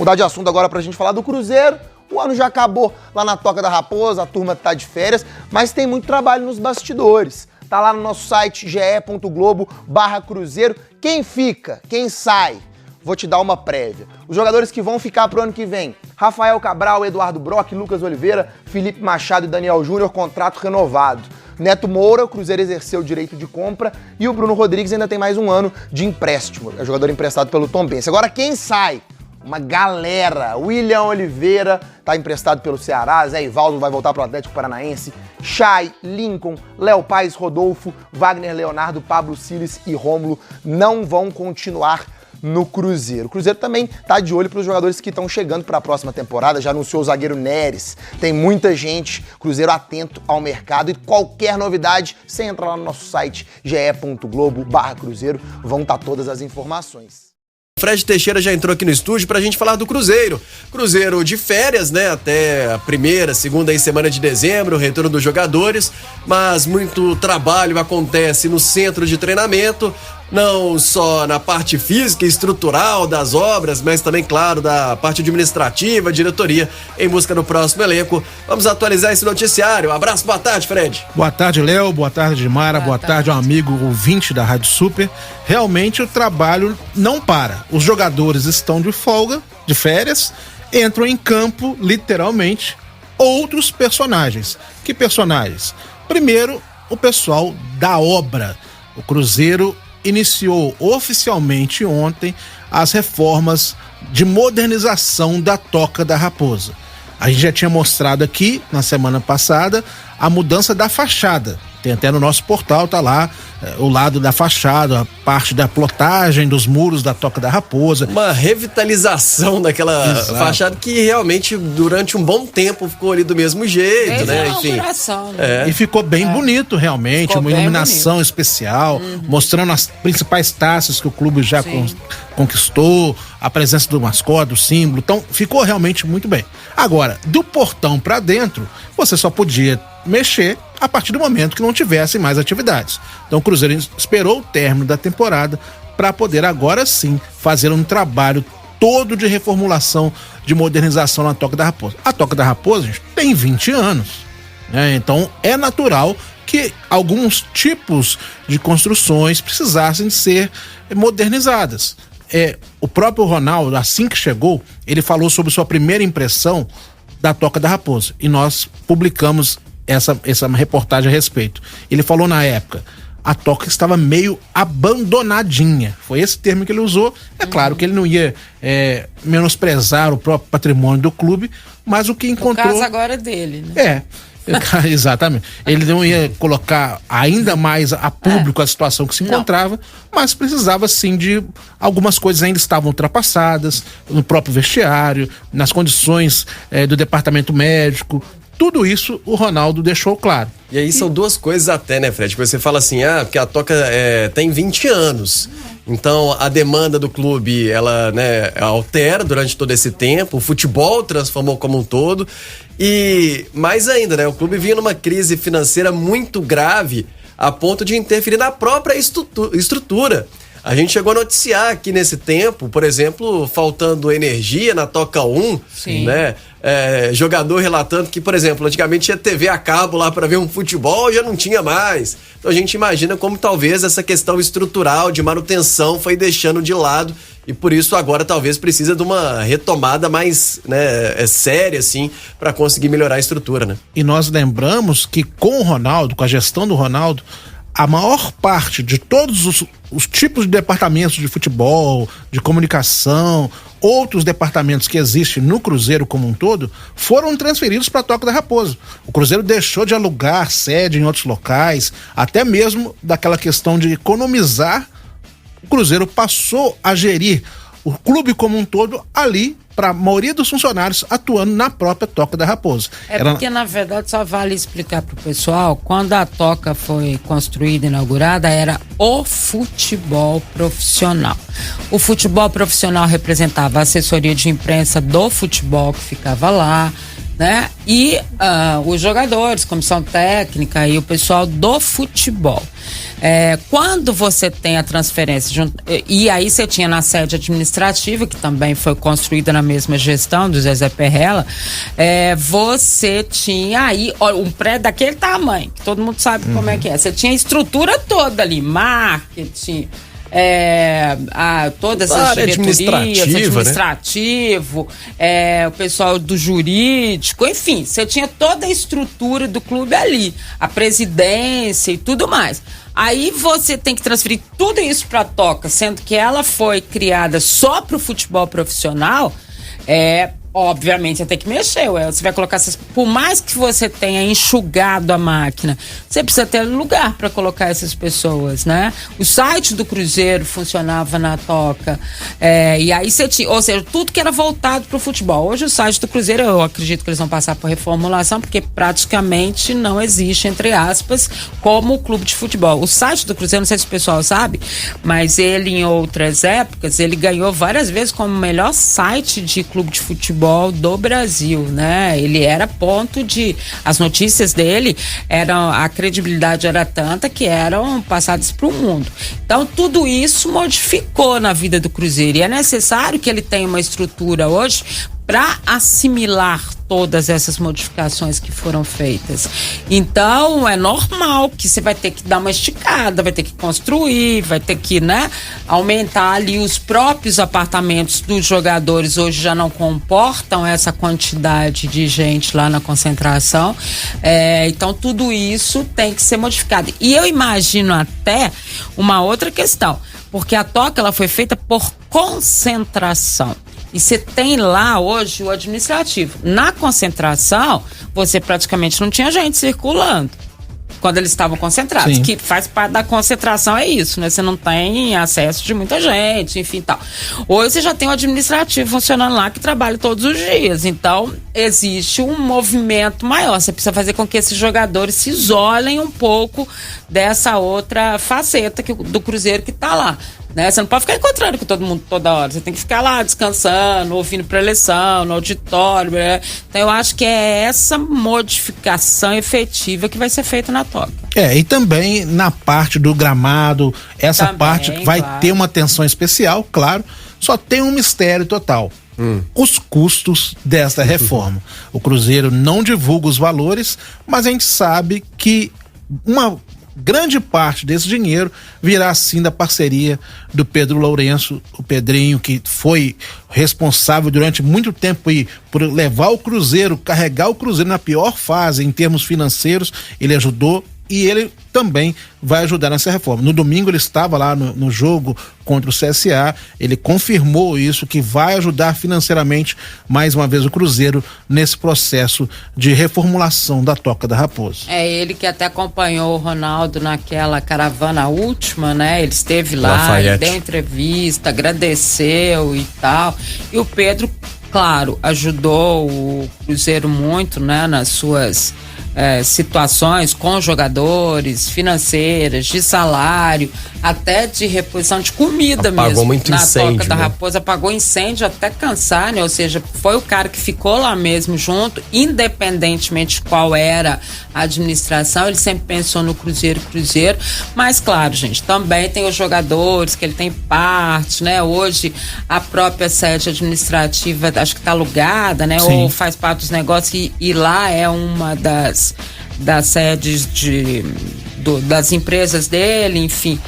mudar de assunto agora pra gente falar do Cruzeiro. O ano já acabou lá na Toca da Raposa, a turma tá de férias, mas tem muito trabalho nos bastidores. Tá lá no nosso site ge.globo/Cruzeiro. Quem fica? Quem sai? Vou te dar uma prévia. Os jogadores que vão ficar pro ano que vem: Rafael Cabral, Eduardo Brock, Lucas Oliveira, Felipe Machado e Daniel Júnior, contrato renovado. Neto Moura, o Cruzeiro exerceu o direito de compra, e o Bruno Rodrigues ainda tem mais um ano de empréstimo. É jogador emprestado pelo Tombense. Agora quem sai? Uma galera. William Oliveira tá emprestado pelo Ceará, Zé Ivaldo vai voltar pro Atlético Paranaense, Chay, Lincoln, Léo Paes, Rodolfo, Wagner Leonardo, Pablo Siles e Rômulo não vão continuar no Cruzeiro. O Cruzeiro também tá de olho para os jogadores que estão chegando para a próxima temporada, já anunciou o zagueiro Neres, tem muita gente, Cruzeiro atento ao mercado, e qualquer novidade, você entra lá no nosso site ge.globo/Cruzeiro, vão estar todas as informações. Fred Teixeira já entrou aqui no estúdio pra gente falar do Cruzeiro. Cruzeiro de férias, né? Até a primeira, segunda e semana de dezembro, o retorno dos jogadores, mas muito trabalho acontece no centro de treinamento, não só na parte física e estrutural das obras, mas também, claro, da parte administrativa, diretoria, em busca do próximo elenco. Vamos atualizar esse noticiário. Abraço, boa tarde, Fred. Boa tarde, Léo, boa tarde, Mara, boa tarde ao amigo ouvinte da Rádio Super. Realmente o trabalho não para. Os jogadores estão de folga, de férias, entram em campo, literalmente, outros personagens. Que personagens? Primeiro, o pessoal da obra. O Cruzeiro iniciou oficialmente ontem as reformas de modernização da Toca da Raposa. A gente já tinha mostrado aqui na semana passada a mudança da fachada. Tem até no nosso portal, tá lá o lado da fachada, a parte da plotagem dos muros da Toca da Raposa. Uma revitalização daquela fachada que realmente durante um bom tempo ficou ali do mesmo jeito, né? Enfim. E ficou bem bonito realmente, ficou uma iluminação especial, mostrando as principais taças que o clube já conquistou, a presença do mascote, do símbolo. Então ficou realmente muito bem. Agora, do portão pra dentro, você só podia mexer a partir do momento que não tivesse mais atividades. Então o Cruzeiro esperou o término da temporada para poder agora sim fazer um trabalho todo de reformulação, de modernização na Toca da Raposa. A Toca da Raposa, gente, tem 20 anos, né? Então é natural que alguns tipos de construções precisassem ser modernizadas. O próprio Ronaldo, assim que chegou, ele falou sobre sua primeira impressão da Toca da Raposa, e nós publicamos essa reportagem a respeito. Ele falou na época: a Toca estava meio abandonadinha. Foi esse termo que ele usou. É claro que ele não ia menosprezar o próprio patrimônio do clube, mas o que encontrou... O caso agora é dele, né? Exatamente. Ele não ia colocar ainda mais a público a situação que se encontrava, mas precisava sim de algumas coisas ainda estavam ultrapassadas, no próprio vestiário, nas condições do departamento médico. Tudo isso o Ronaldo deixou claro. E aí são duas coisas até, né, Fred? Você fala assim, porque a Toca tem 20 anos. Então a demanda do clube, ela, né, altera durante todo esse tempo. O futebol transformou como um todo. E mais ainda, né, o clube vinha numa crise financeira muito grave, a ponto de interferir na própria estrutura. A gente chegou a noticiar aqui nesse tempo, por exemplo, faltando energia na Toca 1, né? Jogador relatando que, por exemplo, antigamente tinha TV a cabo lá para ver um futebol, já não tinha mais. Então a gente imagina como talvez essa questão estrutural de manutenção foi deixando de lado, e por isso agora talvez precisa de uma retomada mais, né, séria, assim, para conseguir melhorar a estrutura, né? E nós lembramos que com o Ronaldo, com a gestão do Ronaldo, a maior parte de todos os tipos de departamentos de futebol, de comunicação, outros departamentos que existem no Cruzeiro como um todo, foram transferidos para a Toca da Raposa. O Cruzeiro deixou de alugar sede em outros locais, até mesmo daquela questão de economizar. O Cruzeiro passou a gerir o clube como um todo ali, para a maioria dos funcionários atuando na própria Toca da Raposa. Porque, na verdade, só vale explicar para o pessoal, quando a Toca foi construída, inaugurada, era o futebol profissional. O futebol profissional representava a assessoria de imprensa do futebol que ficava lá, né? E os jogadores, comissão técnica e o pessoal do futebol. Quando você tem a transferência e aí você tinha na sede administrativa, que também foi construída na mesma gestão do Zezé Perrella, você tinha aí um prédio daquele tamanho, que todo mundo sabe como é que é. Você tinha a estrutura toda ali, marketing, todas as diretorias, administrativo, o pessoal do jurídico, enfim, você tinha toda a estrutura do clube ali, a presidência e tudo mais. Aí você tem que transferir tudo isso para a Toca, sendo que ela foi criada só para o futebol profissional. Obviamente, você tem que mexer, você vai colocar por mais que você tenha enxugado a máquina, você precisa ter lugar para colocar essas pessoas, né? O site do Cruzeiro funcionava na Toca, e aí você tinha, ou seja, tudo que era voltado para o futebol. Hoje o site do Cruzeiro, eu acredito que eles vão passar por reformulação, porque praticamente não existe, entre aspas, como o clube de futebol. O site do Cruzeiro, não sei se o pessoal sabe, mas ele em outras épocas, ele ganhou várias vezes como o melhor site de clube de futebol do Brasil, né? Ele era ponto de... As notícias dele a credibilidade era tanta que eram passadas para o mundo. Então, tudo isso modificou na vida do Cruzeiro. E é necessário que ele tenha uma estrutura hoje para assimilar todas essas modificações que foram feitas. Então, é normal que você vai ter que dar uma esticada, vai ter que construir, vai ter que, né, aumentar ali. Os próprios apartamentos dos jogadores hoje já não comportam essa quantidade de gente lá na concentração. Então, tudo isso tem que ser modificado. E eu imagino até uma outra questão, porque a Toca ela foi feita por concentração. E você tem lá hoje o administrativo. Na concentração, você praticamente não tinha gente circulando quando eles estavam concentrados. Sim. Que faz parte da concentração, é isso, né? Você não tem acesso de muita gente, enfim, tal. Hoje você já tem o administrativo funcionando lá que trabalha todos os dias. Então, existe um movimento maior. Você precisa fazer com que esses jogadores se isolem um pouco dessa outra faceta do Cruzeiro que tá lá. Né? Você não pode ficar encontrando com todo mundo toda hora. Você tem que ficar lá descansando, ouvindo preleção, no auditório. Né? Então eu acho que é essa modificação efetiva que vai ser feita na Toca. E também na parte do gramado, essa também, parte vai ter uma atenção especial, claro. Só tem um mistério total. Os custos desta reforma. O Cruzeiro não divulga os valores, mas a gente sabe que uma grande parte desse dinheiro virá sim da parceria do Pedro Lourenço, o Pedrinho, que foi responsável durante muito tempo por levar o Cruzeiro, carregar o Cruzeiro na pior fase em termos financeiros. Ele ajudou e ele também vai ajudar nessa reforma. No domingo ele estava lá no jogo contra o CSA, ele confirmou isso, que vai ajudar financeiramente mais uma vez o Cruzeiro nesse processo de reformulação da Toca da Raposa. Ele que até acompanhou o Ronaldo naquela caravana última, né? Ele esteve lá, ele deu entrevista, agradeceu e tal. E o Pedro, claro, ajudou o Cruzeiro muito, né? Nas suas situações com jogadores, financeiras, de salário, até de reposição de comida mesmo. Apagou muito incêndio. Na Toca da Raposa apagou incêndio até cansar, né? Ou seja, foi o cara que ficou lá mesmo junto, independentemente de qual era a administração, ele sempre pensou no Cruzeiro. Mas claro, gente, também tem os jogadores que ele tem parte, né? Hoje a própria sede administrativa acho que está alugada, né? Sim. Ou faz parte dos negócios e lá é uma das sedes das empresas dele, enfim.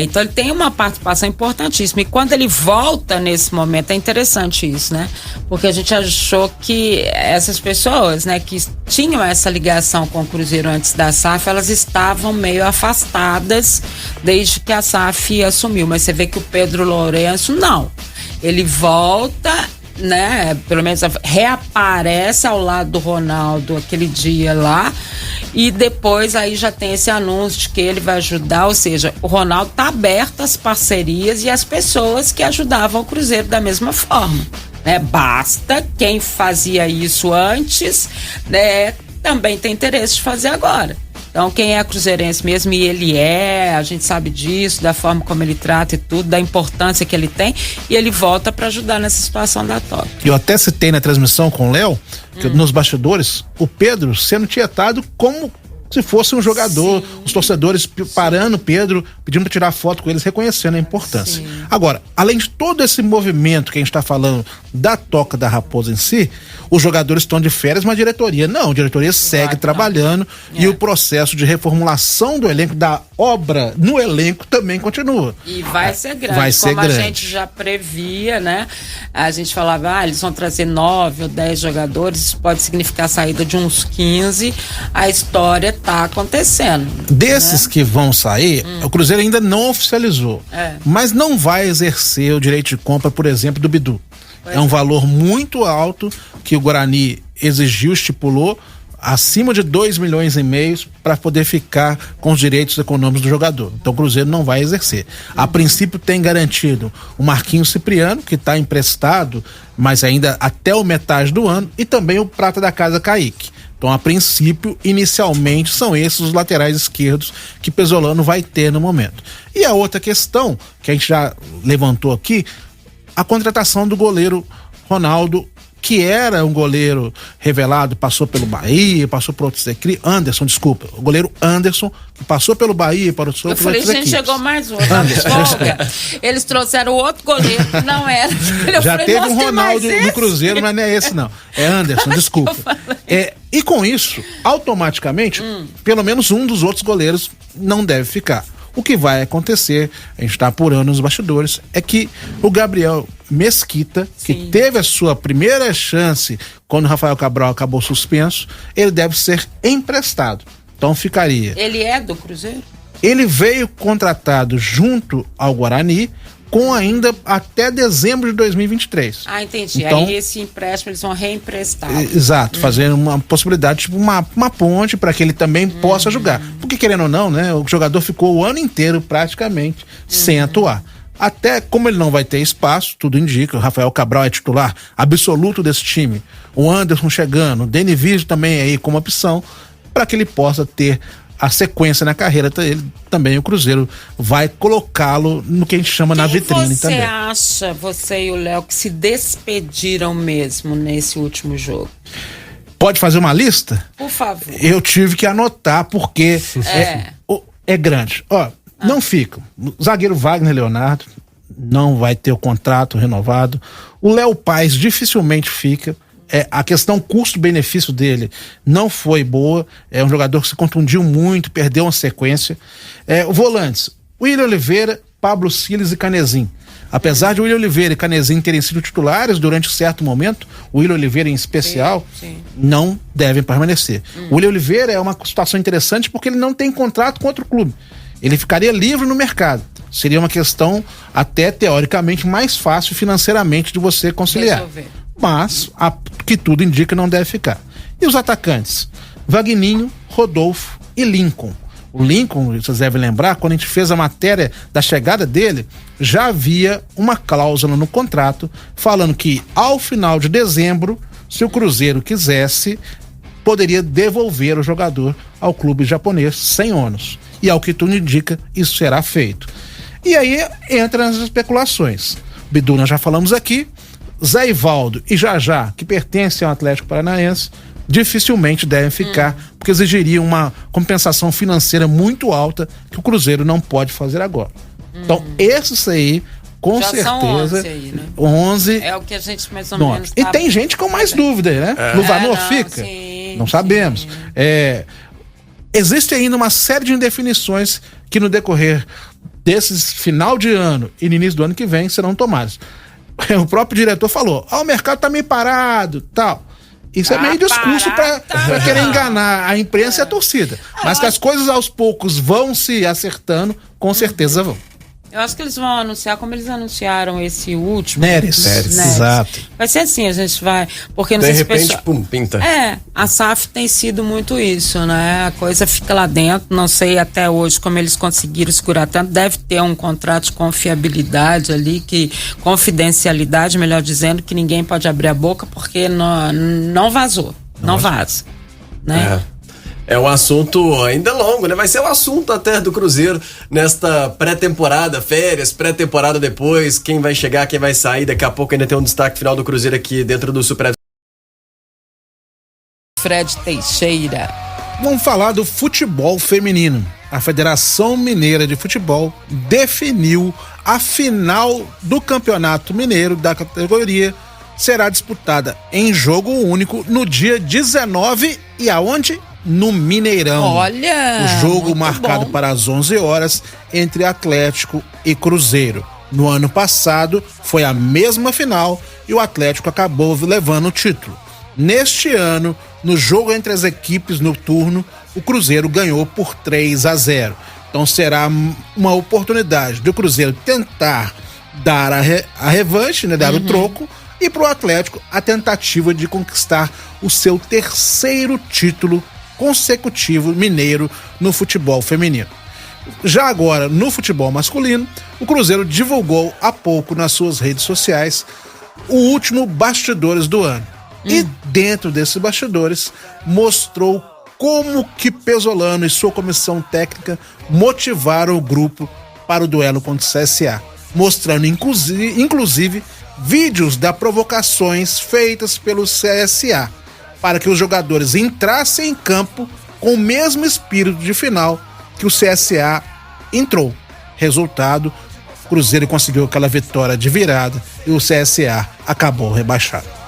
Então ele tem uma participação importantíssima. E quando ele volta nesse momento, é interessante isso, né? Porque a gente achou que essas pessoas, né, que tinham essa ligação com o Cruzeiro antes da SAF, elas estavam meio afastadas desde que a SAF assumiu. Mas você vê que o Pedro Lourenço, não. Ele volta, né, pelo menos reaparece ao lado do Ronaldo aquele dia lá, e depois aí já tem esse anúncio de que ele vai ajudar, ou seja, o Ronaldo tá aberto às parcerias e às pessoas que ajudavam o Cruzeiro da mesma forma, né? Basta quem fazia isso antes, né, também tem interesse de fazer agora. Então, quem é cruzeirense mesmo, e ele a gente sabe disso, da forma como ele trata e tudo, da importância que ele tem, e ele volta para ajudar nessa situação da toca. Eu até citei na transmissão com o Léo, que nos bastidores, o Pedro sendo tietado como se fosse um jogador, os torcedores parando o Pedro, pedindo para tirar foto com eles, reconhecendo a importância. Agora, além de todo esse movimento que a gente está falando da Toca da Raposa em si, os jogadores estão de férias, mas a diretoria não, a diretoria segue trabalhando e o processo de reformulação do elenco, da obra no elenco também continua. E vai ser grande, como a gente já previa, né? A gente falava, eles vão trazer 9 ou 10 jogadores, isso pode significar a saída de uns 15, a história tá acontecendo. Desses que vão sair, o Cruzeiro ainda não oficializou, mas não vai exercer o direito de compra, por exemplo, do Bidu. É um valor muito alto que o Guarani exigiu, estipulou, acima de 2,5 milhões para poder ficar com os direitos econômicos do jogador. Então o Cruzeiro não vai exercer. A princípio tem garantido o Marquinhos Cipriano, que está emprestado, mas ainda até o metade do ano, e também o prata da casa Kaique. Então, a princípio, inicialmente, são esses os laterais esquerdos que Pesolano vai ter no momento. E a outra questão, que a gente já levantou aqui, a contratação do goleiro Ronaldo, que era um goleiro revelado, passou pelo Bahia, passou por outros equipes. O goleiro Anderson, que passou pelo Bahia, para outros equipes. Eu falei, gente, chegou mais um. Eles trouxeram outro goleiro, não era. Já teve um Ronaldo no Cruzeiro, mas não é esse, não. É Anderson, desculpa. E com isso, automaticamente, pelo menos um dos outros goleiros não deve ficar. O que vai acontecer, a gente está apurando nos bastidores, é que o Gabriel Mesquita, que teve a sua primeira chance quando o Rafael Cabral acabou suspenso, ele deve ser emprestado. Então ficaria. Ele é do Cruzeiro? Ele veio contratado junto ao Guarani com ainda até dezembro de 2023. Ah, entendi. Então, aí esse empréstimo eles vão reemprestar. Exato, fazendo uma possibilidade, tipo uma ponte para que ele também possa jogar. Porque querendo ou não, né, o jogador ficou o ano inteiro praticamente sem atuar. Até como ele não vai ter espaço, tudo indica, o Rafael Cabral é titular absoluto desse time, o Anderson chegando, o Denivísio também aí como opção, para que ele possa ter a sequência na carreira, também o Cruzeiro vai colocá-lo no que a gente chama na vitrine também. Você acha, você e o Léo, que se despediram mesmo nesse último jogo? Pode fazer uma lista? Por favor. Eu tive que anotar porque é grande. Não fica. O zagueiro Wagner Leonardo não vai ter o contrato renovado. O Léo Paz dificilmente fica. A questão custo-benefício dele não foi boa, é um jogador que se contundiu muito, perdeu uma sequência. O volantes, William Oliveira, Pablo Siles e Canezin. Apesar de William Oliveira e Canezin terem sido titulares durante um certo momento, o William Oliveira em especial, não devem permanecer. O William Oliveira é uma situação interessante porque ele não tem contrato com outro clube. Ele ficaria livre no mercado. Seria uma questão até teoricamente mais fácil financeiramente de você conciliar. Resolver. Mas, que tudo indica, não deve ficar. E os atacantes? Vagninho, Rodolfo e Lincoln. O Lincoln, vocês devem lembrar, quando a gente fez a matéria da chegada dele, já havia uma cláusula no contrato falando que ao final de dezembro, se o Cruzeiro quisesse, poderia devolver o jogador ao clube japonês sem ônus. E ao que tudo indica, isso será feito. E aí entra nas especulações. Bidu, nós já falamos aqui. Zé Ivaldo e Jajá, que pertencem ao Atlético Paranaense, dificilmente devem ficar, porque exigiria uma compensação financeira muito alta que o Cruzeiro não pode fazer agora. Então, esses aí, com já certeza. São 11 aí, né? 11. É o que a gente mais ou menos. E tem gente com mais dúvida, né? Luvanor fica? Não sabemos. Existe ainda uma série de indefinições que no decorrer desses final de ano e no início do ano que vem serão tomadas. O próprio diretor falou, o mercado tá meio parado, tal. Isso é meio discurso pra querer enganar a imprensa e a torcida. Mas que as coisas aos poucos vão se acertando, com certeza vão. Eu acho que eles vão anunciar como eles anunciaram esse último. Neres. Exato. Vai ser assim, a gente vai... Porque não de sei repente, se pessoal... pum, pinta. A SAF tem sido muito isso, né? A coisa fica lá dentro, não sei até hoje como eles conseguiram segurar tanto. Deve ter um contrato de confiabilidade ali, confidencialidade, melhor dizendo, que ninguém pode abrir a boca porque não vazou. Não vaza, né? É um assunto ainda longo, né? Vai ser o assunto até do Cruzeiro nesta pré-temporada, férias, pré-temporada depois, quem vai chegar, quem vai sair. Daqui a pouco ainda tem um destaque final do Cruzeiro aqui dentro do Super Fred Teixeira. Vamos falar do futebol feminino. A Federação Mineira de Futebol definiu a final do Campeonato Mineiro da categoria. Será disputada em jogo único no dia 19 e aonde? No Mineirão. Olha! O jogo marcado para as 11 horas entre Atlético e Cruzeiro. No ano passado foi a mesma final e o Atlético acabou levando o título. Neste ano, no jogo entre as equipes no turno, o Cruzeiro ganhou por 3-0. Então será uma oportunidade do Cruzeiro tentar dar a revanche, né, dar o troco, e para o Atlético a tentativa de conquistar o seu terceiro título consecutivo mineiro no futebol feminino. Já agora, no futebol masculino, o Cruzeiro divulgou há pouco nas suas redes sociais o último Bastidores do ano. E dentro desses bastidores mostrou como que Pesolano e sua comissão técnica motivaram o grupo para o duelo contra o CSA, mostrando inclusive vídeos das provocações feitas pelo CSA para que os jogadores entrassem em campo com o mesmo espírito de final que o CSA entrou. Resultado, o Cruzeiro conseguiu aquela vitória de virada e o CSA acabou rebaixado.